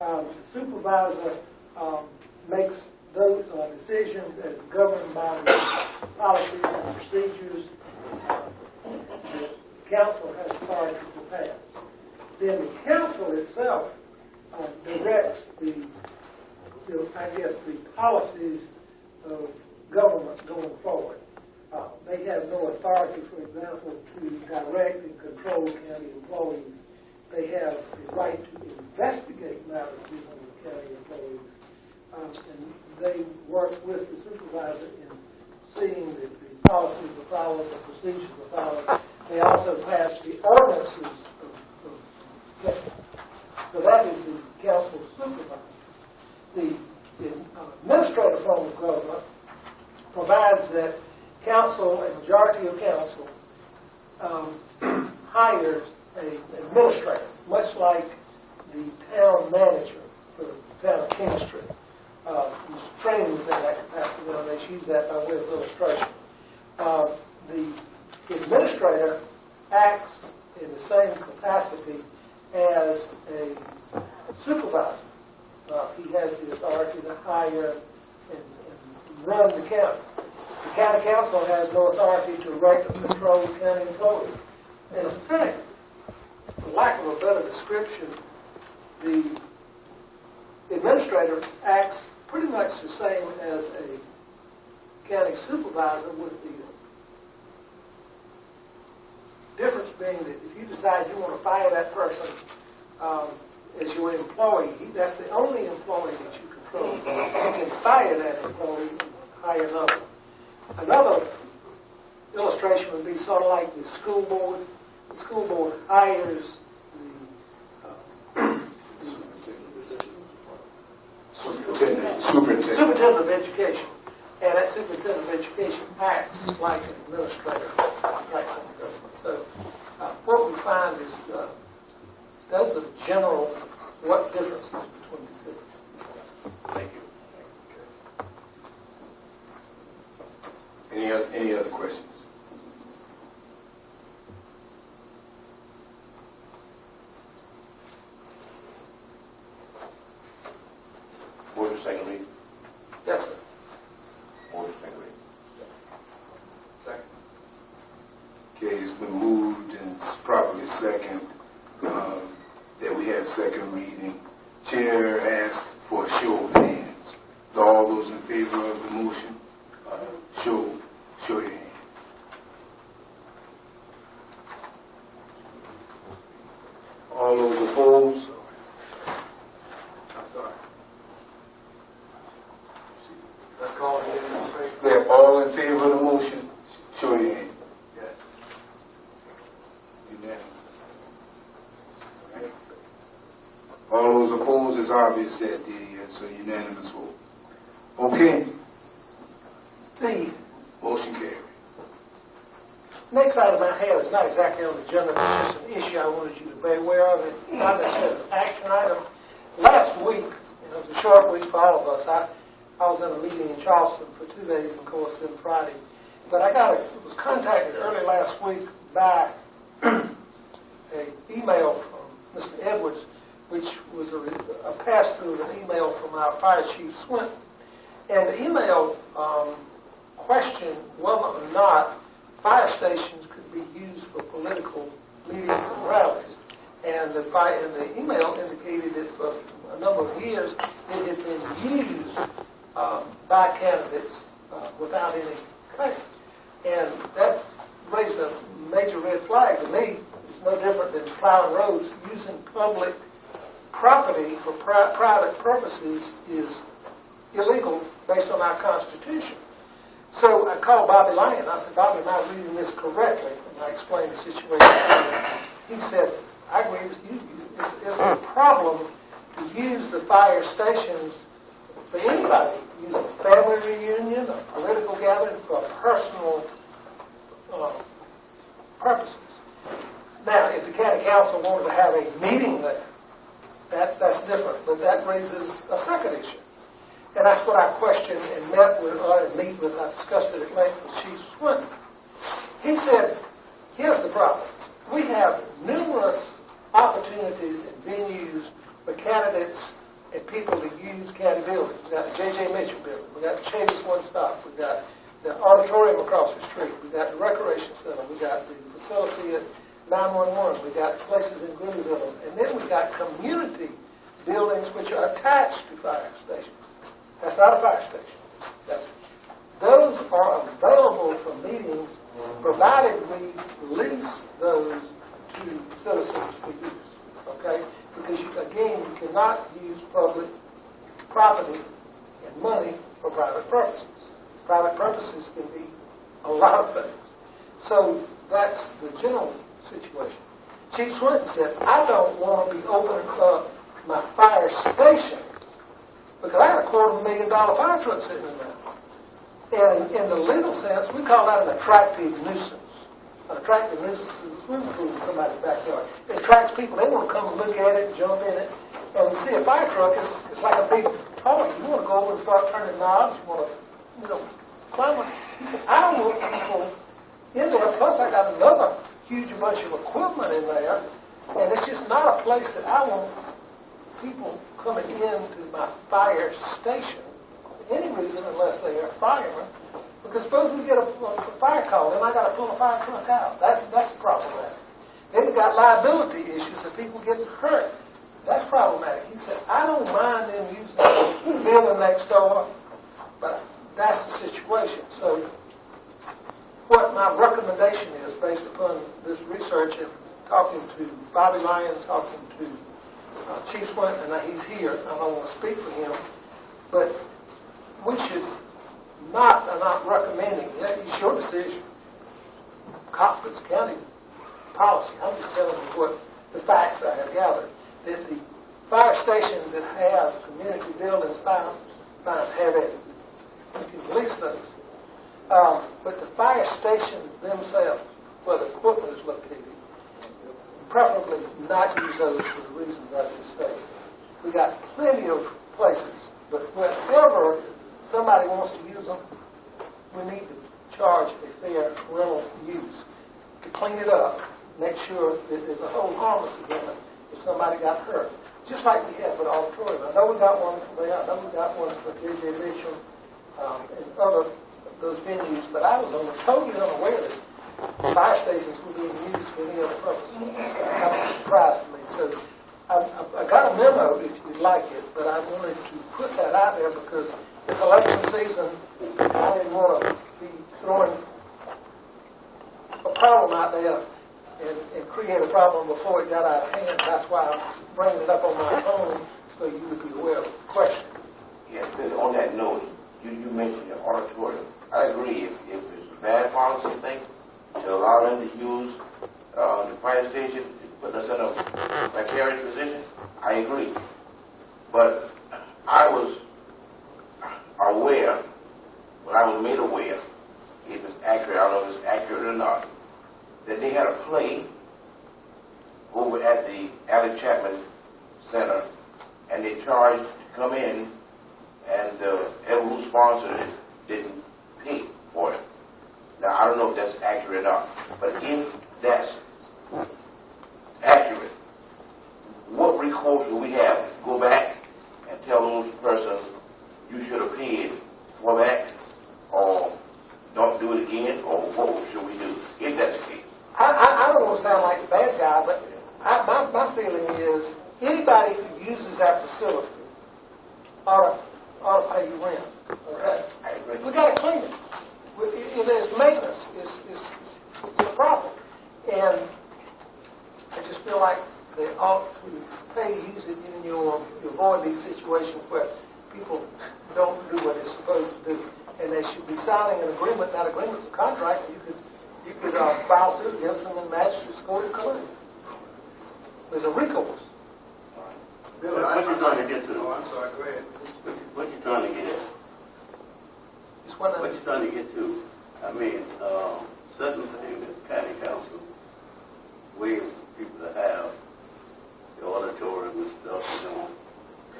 The supervisor makes those decisions as governed by the policies and procedures the council has authority to pass. Then the council itself directs the policies of government going forward. They have no authority, for example, to direct and control county employees. They have the right to investigate matters dealing with county employees. And they work with the supervisor in seeing that the policies are followed, the procedures are followed. They also pass the ordinances of so that is the council supervisor. The administrative form of government provides that council, a majority of council, hires an administrator, much like the town manager for the town of King Street. He's trained within that capacity, and they use that by way of illustration. The administrator acts in the same capacity as a supervisor. He has the authority to hire and run the county. The county council has no authority to direct or control county employees. In effect, for lack of a better description, the administrator acts pretty much the same as a county supervisor, with the difference being that if you decide you want to fire that person as your employee, that's the only employee that you control. You can fire that employee and hire another. Another illustration would be sort of like the school board. The school board hires the superintendent of education, and that superintendent of education acts like an administrator, like some government. So what we find is those are the general what differences between the two. Thank you. Any other questions? Board of second reading. Yes, sir. Board of second reading. Second. Okay, it's been moved and properly second that we have second reading. Chair asks for a show of hands. All those in favor of the motion, show your hands. All those opposed? I'm sorry. Let's call it again, Mr. President. Yeah, all in favor of the motion, show your hand. Yes. Unanimous. Okay. All those opposed, it's obvious that it's a unanimous vote. Okay. the Motion carried. next item I have is not exactly on the agenda, but it's just an issue I wanted you to be aware of. It's not necessarily an action item. Last week, it was a short week for all of us. I was in a meeting in Charleston for 2 days, and of course, then Friday. But I was contacted early last week by an email from Mr. Edwards, which was a pass-through of an email from our fire chief, Swinton. And the email questioned whether or not fire stations could be used for political meetings and rallies. And the email indicated that for a number of years it had been used by candidates without any claim. And that raised a major red flag to me. It's no different than plowing roads. Using public property for private purposes is illegal based on our Constitution. So I called Bobby Lyon. I said, Bobby, am I reading this correctly? And I explained the situation. He said, I agree with you. It's a problem to use the fire stations for anybody. Use a family reunion, a political gathering, for personal purposes. Now, if the county council wanted to have a meeting there, that's different. But that raises a second issue. And that's what I questioned and I discussed it at length with Chief Swinton. He said, here's the problem. We have numerous opportunities and venues for candidates and people to use county buildings. We got the J.J. Mitchell building. We got the Chavis One Stop. We got the auditorium across the street. We got the recreation center. We got the facility at 911. We got places in Greenville. And then we got community buildings which are attached to fire stations. That's not a fire station. Those are available for meetings, provided we lease those to citizens for use. Okay? Because, again, you cannot use public property and money for private purposes. Private purposes can be a lot of things. So that's the general situation. Chief Swinton said, I don't want to be opening up my fire station because I got a $250,000 fire truck sitting in there. And in the legal sense, we call that an attractive nuisance. An attractive nuisance is a swimming pool in somebody's backyard. It attracts people. They want to come and look at it, jump in it. And you see a fire truck, it's like a big toy. You want to go over and start turning knobs. You want to, climb it. He said, I don't want people in there. Plus, I got another huge bunch of equipment in there. And it's just not a place that I want people coming into my fire station for any reason unless they are firemen. Because suppose we get a fire call, then I got to pull a fire truck out. That's problematic. Then we've got liability issues of people getting hurt. That's problematic. He said, I don't mind them using the building next door, but that's the situation. So what my recommendation is, based upon this research and talking to Bobby Lyons, talking to Chief Swinton, and he's here, I don't want to speak for him, but we should not, I'm not recommending, it's your decision, Coffins County policy. I'm just telling you what the facts I have gathered. That the fire stations that have community buildings found have it. You can lease those. But the fire stations themselves, where the equipment is located, preferably not use those for the reasons I just stated. We got plenty of places, but wherever somebody wants to use them, we need to charge a fair rental use to clean it up, make sure that there's a hold harmless agreement if somebody got hurt. Just like we have with the auditorium. I know we got one for there. I know we got one for J.J. Mitchell and other those venues, but I was totally unaware that fire stations were being used for any other purpose. That was a surprise to me. So I got a memo if you'd like it, but I wanted to put that out there because it's election season. I didn't want to be throwing a problem out there and create a problem before it got out of hand. That's why I'm bringing it up on my phone so you would be aware of the question. Yes, on that note, you mentioned the auditorium. I agree. If it's a bad policy thing to allow them to use the fire station, put us in a precarious position, I agree. But I was aware, when I was made aware, if it's accurate, I don't know if it's accurate or not, that they had a play over at the Alec Chapman Center, and they charged to come in, and everyone who sponsored it didn't pay for it. Now, I don't know if that's accurate or not, but if that's accurate, what recourse do we have? Go back and tell those persons, you should have paid for that, or don't do it again, or what should we do, if that's the case? I don't want to sound like a bad guy, but my feeling is anybody who uses that facility ought to pay you rent. Okay? I agree. We got to clean it. If there's maintenance, it's a problem. And I just feel like they ought to pay to use it, and you avoid these situations where people don't do what they're supposed to do. And they should be signing an agreement. That agreement's a contract. You could file suit against them in magistrate's court in Columbia. There's a recourse. Bill, What you trying to get to? Oh, I'm sorry. Go ahead. What you trying to get at? It's one of What you trying to get to? I mean, certain things that county council waive people to have the auditorium and stuff,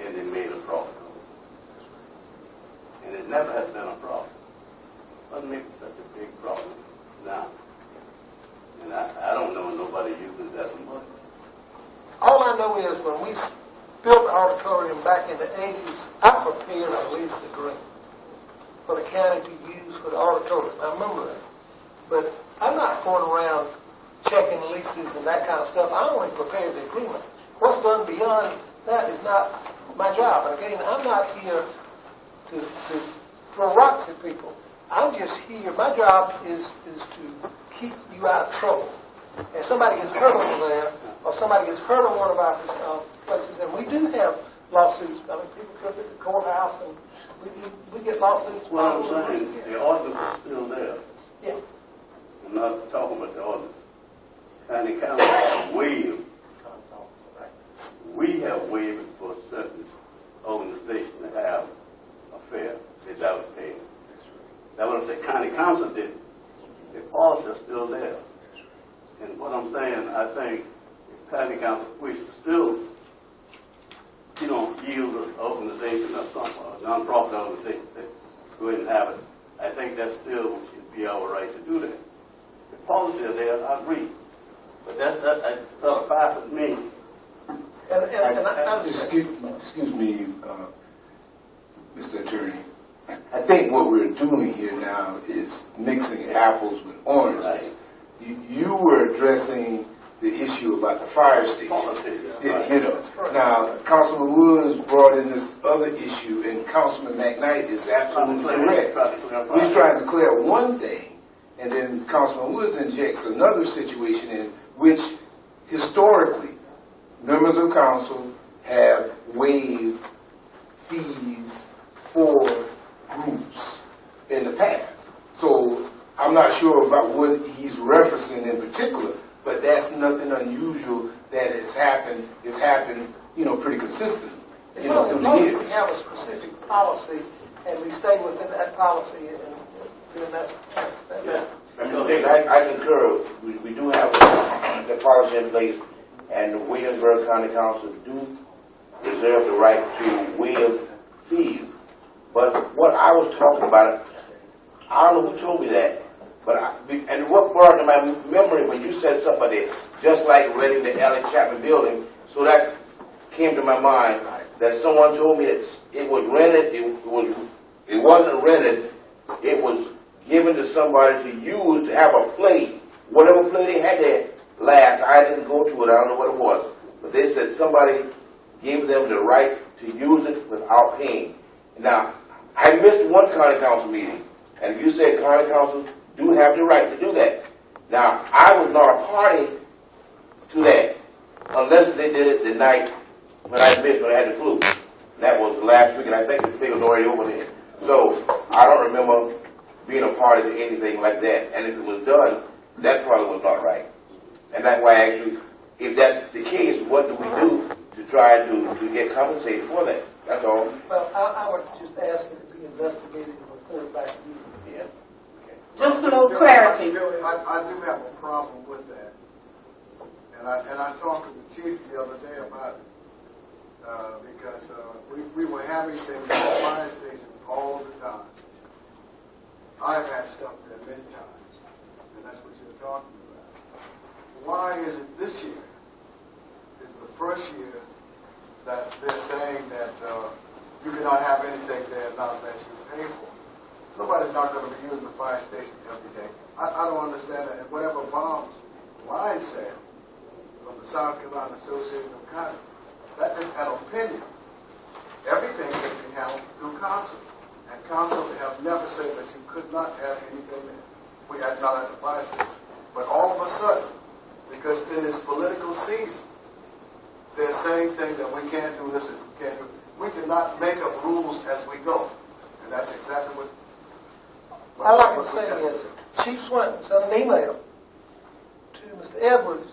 and they made a profit on it. And it never has been a problem. What makes it such a big problem now? And I don't know nobody using that money. All I know is when we built the auditorium back in the 80s, I prepared a lease agreement for the county to use for the auditorium. I remember that. But I'm not going around checking leases and that kind of stuff. I only prepared the agreement. What's done beyond that is not my job. Again, I'm not here to throw rocks at people. I'm just here. My job is to keep you out of trouble. If somebody gets hurt over there, or somebody gets hurt on one of our places, and we do have lawsuits. I mean, people come to the courthouse, and we get lawsuits. Well, I'm saying the ordinance is still there. Yeah. I'm not talking about the ordinance. County council have waived. We have waived it for certain organizations to have a fair without paying. That's what I'm saying. County council did. The policy is still there. And what I'm saying, I think if county council wishes to still, yield an organization or something, a non-profit organization, say, go ahead and have it. I think that still should be our right to do that. The policy is there, I agree. But that's sort of fine with me. Excuse me, Mr. Attorney. I think what we're doing here now is mixing apples with oranges. Right. You were addressing the issue about the fire station. Now, Councilman Woods brought in this other issue, and Councilman McKnight is absolutely correct. We're trying to clear one thing, and then Councilman Woods injects another situation in which, historically, members of council have waived fees for groups in the past. So I'm not sure about what he's referencing in particular, but that's nothing unusual that has happened. It's happened, pretty consistently, As through long the as years. we have a specific policy and we stay within that policy, and then that's I concur. We do have the policy in place, and the Williamsburg County Council do reserve the right to waive fees. But what I was talking about, I don't know who told me that, and what brought to my memory when you said somebody just like renting the L.A. Chapman building, so that came to my mind that someone told me that it was rented, it wasn't rented, it was given to somebody to use to have a play, whatever play they had there last. I didn't go to it, I don't know what it was, but they said somebody gave them the right to use it without paying. Now, I missed one county council meeting, and you said county councils do have the right to do that. Now, I was not a party to that, unless they did it the night when I missed, when I had the flu. That was last week, and I think the thing was already over there. So, I don't remember being a party to anything like that. And if it was done, that probably was not right. And that's why actually, if that's the case, what do we do to try to get compensated for that? That's all. Well, I would just ask it to be investigated and reported back to you. Yeah. Just a little clarity. Billy, I do have a problem with that. And I talked to the chief the other day about it. Because we were having things at the fire station all the time. I've had stuff there many times, and that's what you're talking about. Why is it this year is the first year that they're saying that you cannot have anything there not unless you pay for it? Nobody's not going to be using the fire station every day. I don't understand that. And whatever Bob's line said from the South Carolina Association of Counties, that's just an opinion. Everything can be handled through council. And council have never said that you could not have anything there. We had not at the fire station. But all of a sudden, because in this political season, they're saying things that we can't do this and we can't do. We cannot make up rules as we go. And that's exactly what All I can say is Chief Swinton sent an email to Mr. Edwards,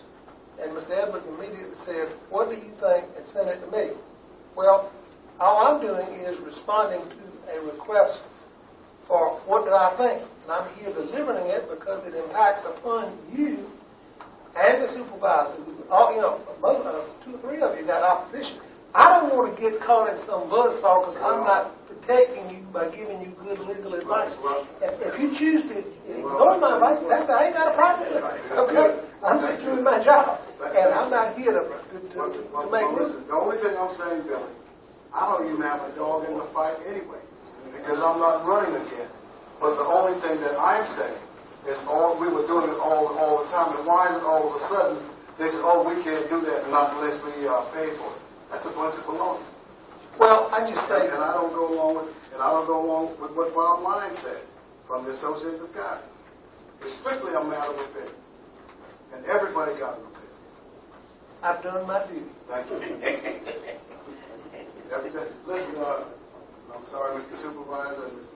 and Mr. Edwards immediately said, "What do you think?" and sent it to me. Well, all I'm doing is responding to a request for what do I think, and I'm here delivering it because it impacts upon you and the supervisor. All, 2 or 3 of you got opposition. I don't want to get caught in some buzzsaw because I'm not protecting you by giving you good legal advice. If you choose to ignore my advice, I ain't got a problem with it. Okay? I'm just doing my job, and I'm not here to make rules. The only thing I'm saying, Billy, I don't even have a dog in the fight anyway, because I'm not running again. But the only thing that I'm saying is we were doing it all the time, and why is it all of a sudden they said, oh, we can't do that not unless we pay for it? That's a bunch of baloney. Well, I just say, And I don't go along with what Bob Lyons said from the Association of God. It's strictly a matter of opinion, and everybody got an opinion. I've done my duty. Thank you. Listen, I'm sorry, Mr. Supervisor and Mr.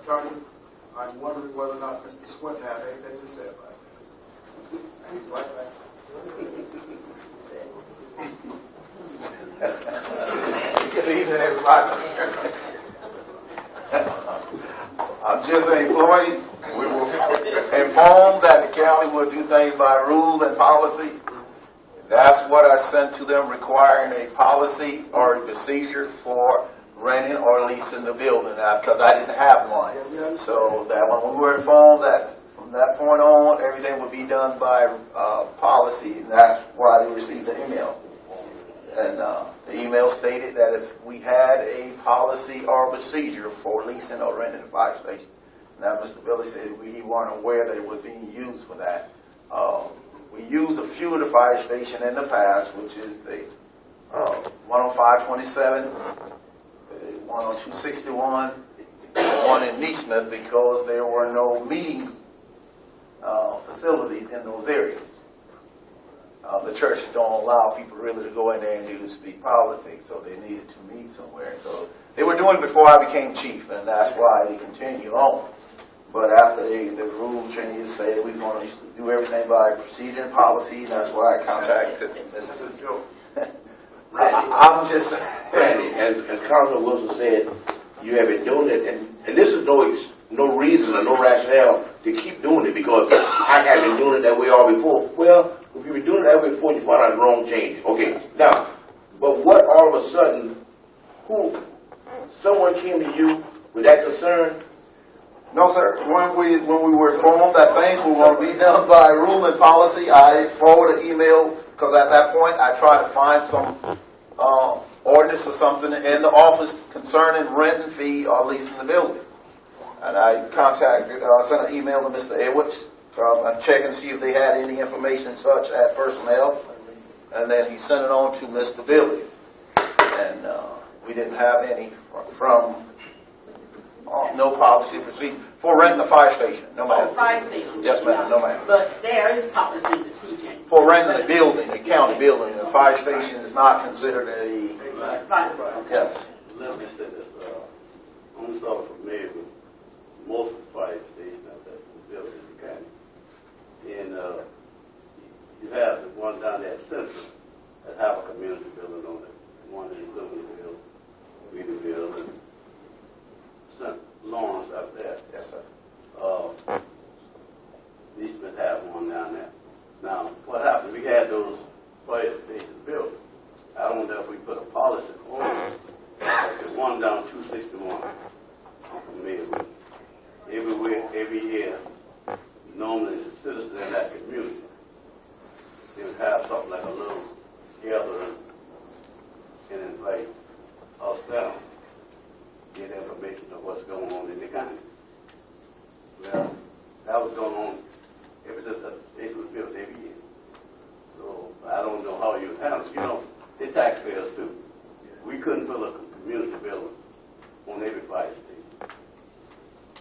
Attorney. I'm wondering whether or not Mr. Swinton had anything to say about it. He's right back. Good evening, everybody. I'm just an employee. We were informed that the county will do things by rule and policy. That's what I sent to them, requiring a policy or a procedure for renting or leasing the building, because I didn't have one. So that when we were informed that from that point on, everything would be done by policy, and that's why they received the email. And the email stated that if we had a policy or procedure for leasing or renting a fire station. Now, Mr. Billy said we weren't aware that it was being used for that. We used a few of the fire station in the past, which is the one on 527, one on 261, one in Neesmith, because there were no meeting facilities in those areas. The church don't allow people really to go in there and do speak politics, so they needed to meet somewhere. So they were doing it before I became chief, and that's why they continue on. But after the rule changes, say we're going to do everything by procedure and policy, and that's why I contacted Mrs. I'm just Randy, as Councilman Wilson said, you have been doing it, and this is no reason or no rationale to keep doing it, because I have been doing it that way all before. Well, if you've been doing it that way before, you find out the wrong change. Okay, now, but what all of a sudden, someone came to you with that concern? No, sir. When we were informed that things were going to be done by rule and policy, I forwarded an email, because at that point I tried to find some ordinance or something in the office concerning rent and fee or leasing the building. And I sent an email to Mr. Edwards, checking to see if they had any information such at personnel, and then he sent it on to Mr. Billy. And we didn't have any from no policy procedure for renting a fire station. No, ma'am. Oh, fire station. Yes, ma'am. No, ma'am. But there is policy procedure. For renting a building, a county building, a fire station is not considered a. Right. Yes. Let me say this. I'm sort of familiar with most of the fire stations out there built in the county. And you have the one down there at Central that have a community building on it. One in Williamsburg, Weederville, and St. Lawrence up there. Yes, sir. Eastman have one down there. Now, what happened? We had those fire stations built. I don't know if we put a policy on it. There's one down 261. I'm familiar with it. Every year, normally the citizens in that community, they would have something like a little gathering and invite us down, get information of what's going on in the county. Well, that was going on ever since the station was built every year. So I don't know how you handle it. You know, they're taxpayers too. We couldn't build a community building on every fire station.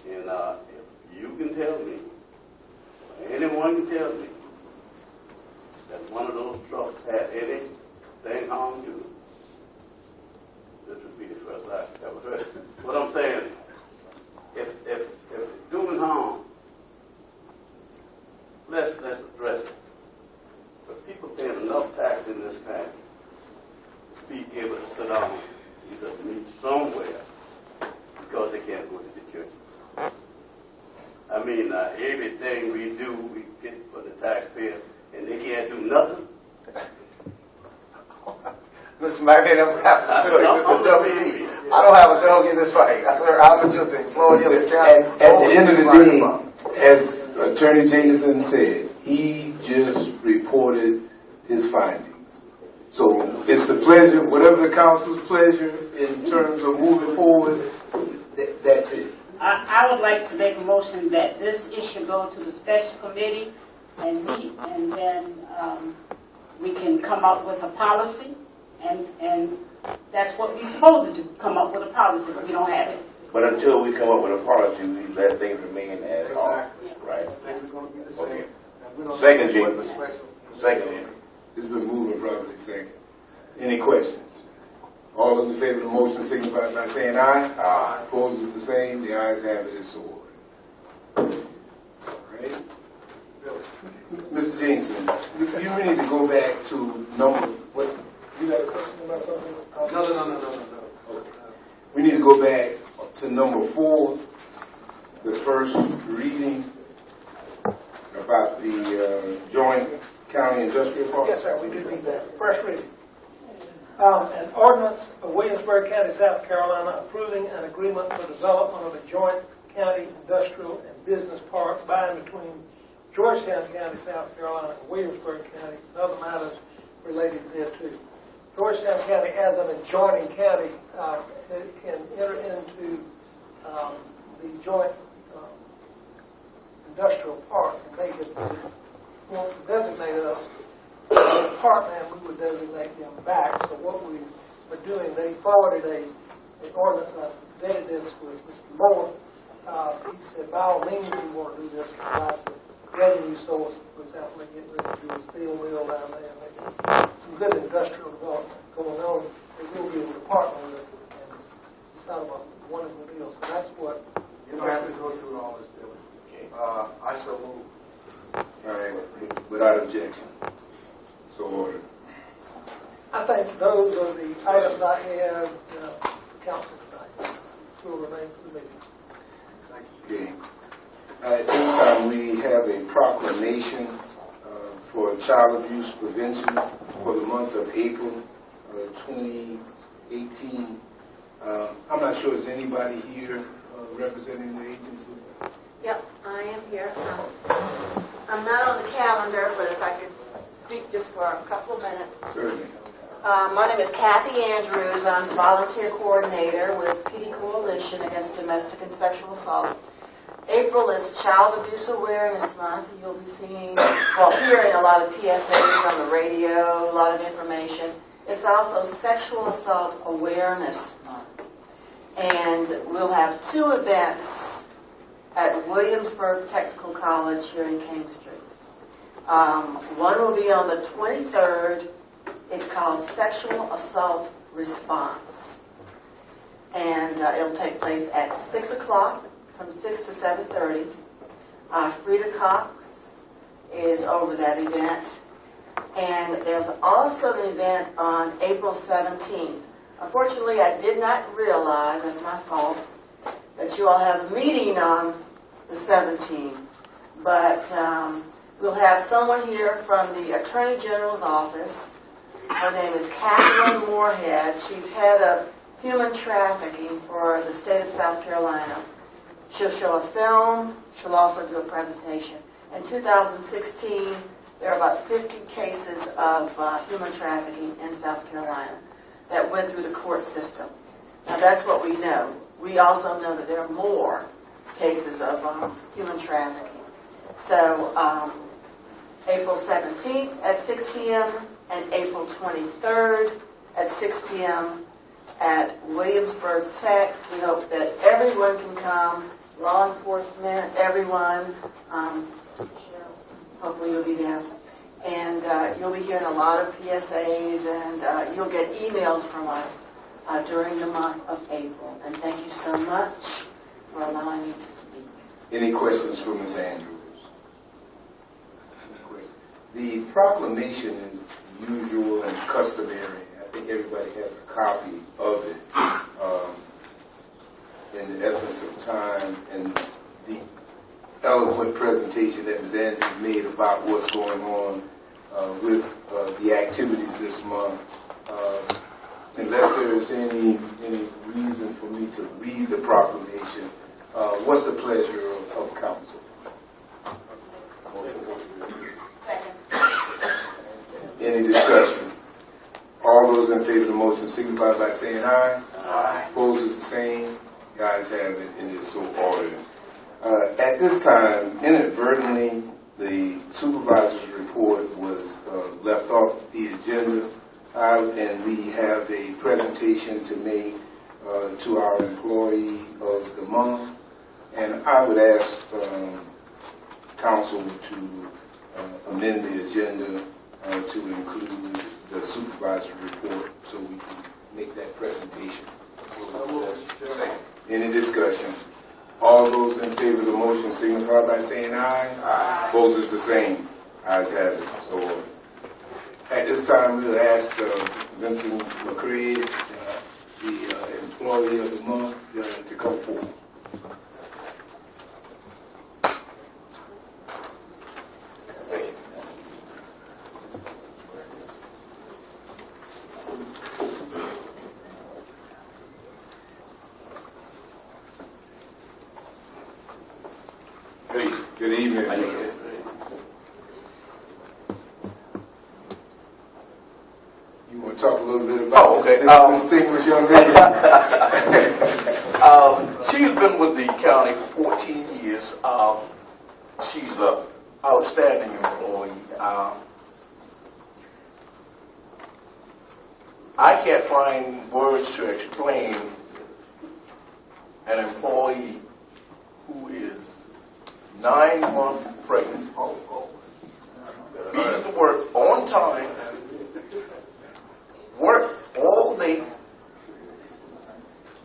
And if you can tell me, or anyone can tell me, that one of those trucks had anything harm to it, this would be the first I ever heard. What I'm saying, if it's doing harm, let's address it. But people paying enough tax in this country to be able to sit down and just meet somewhere because they can't go to the church. I mean, everything we do, we get for the taxpayer, and they can't do nothing. Mr. McMahon, I'm going to have to sue Mr. W.D. I don't have a dog in this fight. I'm just an employee of the county. At the end of the day, as Attorney Jason said, he just reported his findings. So it's the pleasure, whatever the council's pleasure in terms of moving forward, that's it. I would like to make a motion that this issue go to the special committee and meet, and then we can come up with a policy, and that's what we're supposed to do, come up with a policy, but we don't have it. But until we come up with a policy, we let things remain as are. Exactly. Right. Things are going to be the same. Okay. And we don't Second, know Gene. what the special. Second, Jim. It's been moved and properly second. Any questions? All those in favor of the motion signify by saying aye. Aye. Opposed is the same. The ayes have it, it's so ordered. All right. Mr. Jameson, you really need to go back to number, what, you got a question about something? No. We need to go back to number 4, the first reading about the joint county industrial park. Yes, sir, we do need that. First reading. An ordinance of Williamsburg County, South Carolina, approving an agreement for development of a joint county industrial and business park by and between Georgetown County, South Carolina, and Williamsburg County, and other matters related thereto. Georgetown County, as an adjoining county, can enter into the joint industrial park, and they have designated us as a partner, and we would designate them back. So what we were doing, they forwarded an ordinance, and I vetted this with Mr. Moore. He said, by all means, we want to do this, because it's a revenue source. For example, they're getting ready to do a steel mill down there, and making some good industrial development going on. They will be able to partner with it, and it's out of a wonderful deal. So that's what. You don't have to go through all this, Billy. I so move. All right, without objection. So ordered. I think those are the items I have, council tonight. Will remain for the meeting. Okay. At this time, we have a proclamation for child abuse prevention for the month of April 2018. I'm not sure, is anybody here representing the agency? Yep, I am here. I'm not on the calendar, but if I could speak just for a couple of minutes. Certainly. My name is Kathy Andrews. I'm volunteer coordinator with PD Coalition Against Domestic and Sexual Assault. April is Child Abuse Awareness Month. You'll be seeing, hearing a lot of PSAs on the radio, a lot of information. It's also Sexual Assault Awareness Month. And we'll have 2 events at Williamsburg Technical College here in King Street. One will be on the 23rd. It's called Sexual Assault Response. And it'll take place at 6 o'clock, from 6 to 7:30. Frida Cox is over that event. And there's also an event on April 17th. Unfortunately, I did not realize, that's my fault, that you all have a meeting on the 17th. But we'll have someone here from the Attorney General's office. Her name is Catherine Moorhead. She's head of human trafficking for the state of South Carolina. She'll show a film. She'll also do a presentation. In 2016, there are about 50 cases of human trafficking in South Carolina that went through the court system. Now, that's what we know. We also know that there are more cases of human trafficking. So, April 17th at 6 p.m. and April 23rd at 6 p.m. at Williamsburg Tech. We hope that everyone can come, law enforcement, everyone. Hopefully you'll be there. And you'll be hearing a lot of PSAs, and you'll get emails from us during the month of April. And thank you so much for allowing me to speak. Any questions for Ms. Andrews? Any questions? The proclamation is usual and customary. I think everybody has a copy of it. In the essence of time and the eloquent presentation that Ms. Andrews made about what's going on with the activities this month. Unless there is any reason for me to read the proclamation, what's the pleasure of council? Second. Any discussion? saying aye. Aye. Opposed is the same. The ayes have it, and it's so ordered. At this time, inadvertently, the supervisor's report was left off the agenda, and we have a presentation to make to our employee of the month. And I would ask council to amend the agenda to include the supervisor's report so we can make that presentation. Any discussion? All those in favor of the motion signify by saying aye. Aye. Opposed is the same. Ayes have it. So at this time, we'll ask Vincent McCray, the employee of the month, to come forward. Good evening. You want to talk a little bit about this distinguished young lady? She's been with the county for 14 years. She's an outstanding employee. I can't find words to explain an employee who is 9 months pregnant, reaches to work on time, work all day,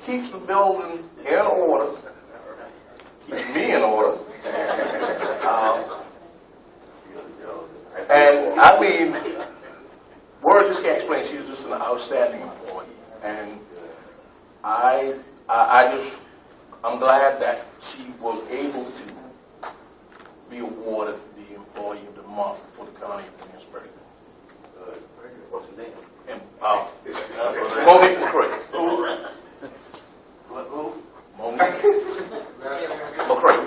keeps the building in order, keeps me in order, and I mean, words just can't explain. She's just an outstanding employee, and I'm glad that she was able to be awarded the Employee of the Month for the County of Williamsburg. What's her name? And, Monique McCray. Who? Monique McCray.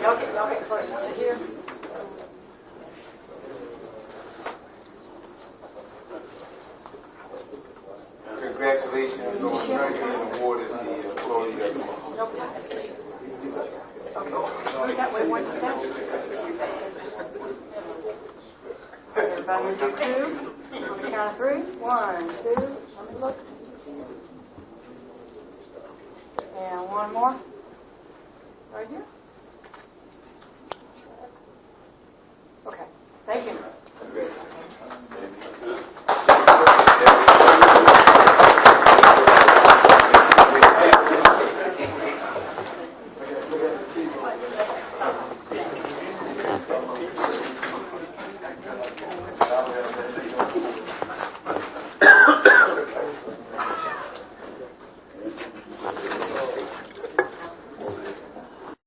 Y'all get closer to here. Congratulations on being awarded the Employee of the Month. Okay. That way, one step. Everybody will do two. On the count of three. 1, 2. Let me look. And one more. Right here. Okay. Thank you.